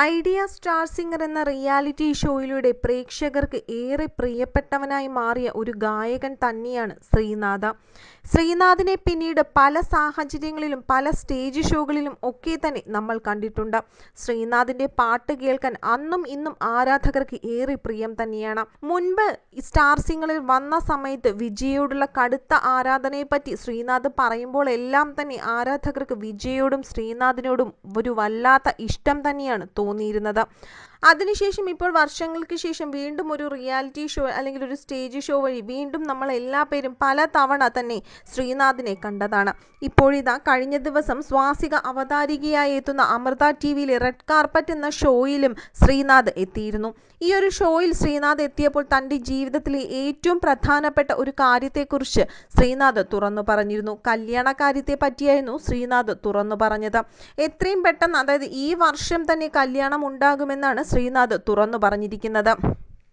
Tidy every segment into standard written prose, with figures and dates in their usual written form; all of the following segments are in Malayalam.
ഐഡിയ സ്റ്റാർ സിംഗർ എന്ന റിയാലിറ്റി ഷോയിലൂടെ പ്രേക്ഷകർക്ക് ഏറെ പ്രിയപ്പെട്ടവനായി മാറിയ ഒരു ഗായകൻ തന്നെയാണ് ശ്രീനാഥ്. ശ്രീനാഥിനെ പിന്നീട് പല സാഹചര്യങ്ങളിലും പല സ്റ്റേജ് ഷോകളിലും ഒക്കെ തന്നെ നമ്മൾ കണ്ടിട്ടുണ്ട്. ശ്രീനാഥിന്റെ പാട്ട് കേൾക്കാൻ അന്നും ഇന്നും ആരാധകർക്ക് ഏറെ പ്രിയം തന്നെയാണ്. മുൻപ് സ്റ്റാർ സിംഗറിൽ വന്ന സമയത്ത് വിജയോടുള്ള കടുത്ത ആരാധനയെപ്പറ്റി ശ്രീനാഥ് പറയുമ്പോൾ എല്ലാം തന്നെ ആരാധകർക്ക് വിജയോടും ശ്രീനാഥിനോടും ഒരു വല്ലാത്ത ഇഷ്ടം തന്നെയാണ് തോന്നിയിരുന്നത്. അതിനുശേഷം ഇപ്പോൾ വർഷങ്ങൾക്ക് ശേഷം വീണ്ടും ഒരു റിയാലിറ്റി ഷോ അല്ലെങ്കിൽ ഒരു സ്റ്റേജ് ഷോ വഴി വീണ്ടും നമ്മൾ എല്ലാ പേരും പല തവണ തന്നെ ശ്രീനാഥിനെ കണ്ടതാണ്. ഇപ്പോഴിതാ കഴിഞ്ഞ ദിവസം സ്വാസിക അവതാരികയായി എത്തുന്ന അമൃത ടിവിയിലെ റെഡ് കാർപ്പറ്റ് എന്ന ഷോയിലും ശ്രീനാഥ് എത്തിയിരുന്നു. ഈ ഒരു ഷോയിൽ ശ്രീനാഥ് എത്തിയപ്പോൾ തൻ്റെ ജീവിതത്തിലെ ഏറ്റവും പ്രധാനപ്പെട്ട ഒരു കാര്യത്തെക്കുറിച്ച് ശ്രീനാഥ് തുറന്നു പറഞ്ഞിരുന്നു. കല്യാണ കാര്യത്തെ പറ്റിയായിരുന്നു ശ്രീനാഥ് തുറന്നു പറഞ്ഞത്. എത്രയും പെട്ടെന്ന്, അതായത് ഈ വർഷം തന്നെ കല്യാണം ഉണ്ടാകുമെന്നാണ് ശ്രീനാഥ് തുറന്നു പറഞ്ഞിരിക്കുന്നത്.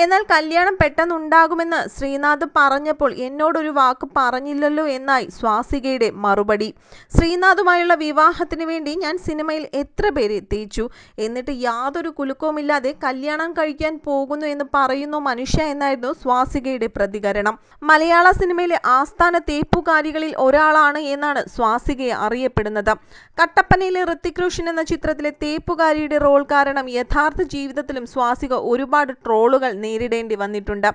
എന്നാൽ കല്യാണം പെട്ടെന്നുണ്ടാകുമെന്ന് ശ്രീനാഥ് പറഞ്ഞപ്പോൾ എന്നോടൊരു വാക്ക് പറഞ്ഞില്ലല്ലോ എന്നായി സ്വാസികയുടെ മറുപടി. ശ്രീനാഥുമായുള്ള വിവാഹത്തിന് വേണ്ടി ഞാൻ സിനിമയിൽ എത്ര പേരെ എത്തിച്ചു, എന്നിട്ട് യാതൊരു കുലുക്കവുമില്ലാതെ കല്യാണം കഴിക്കാൻ പോകുന്നു എന്ന് പറയുന്നു മനുഷ്യ എന്നായിരുന്നു സ്വാസികയുടെ പ്രതികരണം. മലയാള സിനിമയിലെ ആസ്ഥാന തേപ്പുകാരികളിൽ ഒരാളാണ് എന്നാണ് സ്വാസികയെ അറിയപ്പെടുന്നത്. കട്ടപ്പനയിലെ ഋത്തിക് റോഷൻ എന്ന ചിത്രത്തിലെ തേപ്പുകാരിയുടെ റോൾ കാരണം യഥാർത്ഥ ജീവിതത്തിലും സ്വാസിക ഒരുപാട് ട്രോളുകൾ നേരിടേണ്ടി വന്നിട്ടുണ്ട്.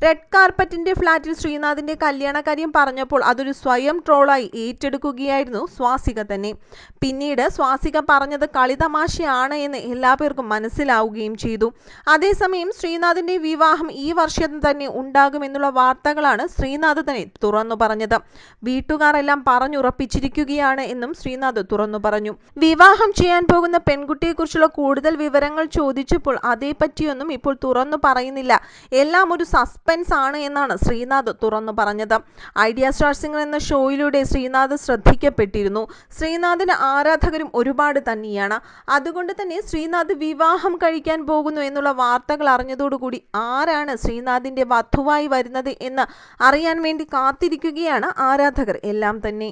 റെഡ് കാർപ്പറ്റിന്റെ ഫ്ലാറ്റിൽ ശ്രീനാഥിന്റെ കല്യാണകാര്യം പറഞ്ഞപ്പോൾ അതൊരു സ്വയം ട്രോളായി ഏറ്റെടുക്കുകയായിരുന്നു സ്വാസിക തന്നെ. പിന്നീട് സ്വാസിക പറഞ്ഞത് കളിതമാശയാണ് എന്ന് എല്ലാവർക്കും മനസ്സിലാവുകയും ചെയ്തു. അതേസമയം ശ്രീനാഥിന്റെ വിവാഹം ഈ വർഷം തന്നെ ഉണ്ടാകുമെന്നുള്ള വാർത്തകളാണ് ശ്രീനാഥ് തന്നെ തുറന്നു പറഞ്ഞത്. വീട്ടുകാർ എല്ലാം പറഞ്ഞുറപ്പിച്ചിരിക്കുകയാണ് എന്നും ശ്രീനാഥ് തുറന്നു പറഞ്ഞു. വിവാഹം ചെയ്യാൻ പോകുന്ന പെൺകുട്ടിയെക്കുറിച്ചുള്ള കൂടുതൽ വിവരങ്ങൾ ചോദിച്ചപ്പോൾ അതേപറ്റിയൊന്നും ഇപ്പോൾ തുറന്നു പറയുന്നില്ല, എല്ലാം ഒരു സസ്പെൻസ് ആണ് എന്നാണ് ശ്രീനാഥ് തുറന്നു പറഞ്ഞത്. ഐഡിയ സ്റ്റാർ സിംഗർ എന്ന ഷോയിലൂടെ ശ്രീനാഥ് ശ്രദ്ധിക്കപ്പെട്ടിരുന്നു. ശ്രീനാഥിന് ആരാധകരും ഒരുപാട് തന്നെയാണ്. അതുകൊണ്ട് തന്നെ ശ്രീനാഥ് വിവാഹം കഴിക്കാൻ പോകുന്നു എന്നുള്ള വാർത്തകൾ അറിഞ്ഞതോടുകൂടി ആരാണ് ശ്രീനാഥിന്റെ വധുവായി വരുന്നത് എന്ന് അറിയാൻ വേണ്ടി കാത്തിരിക്കുകയാണ് ആരാധകർ എല്ലാം തന്നെ.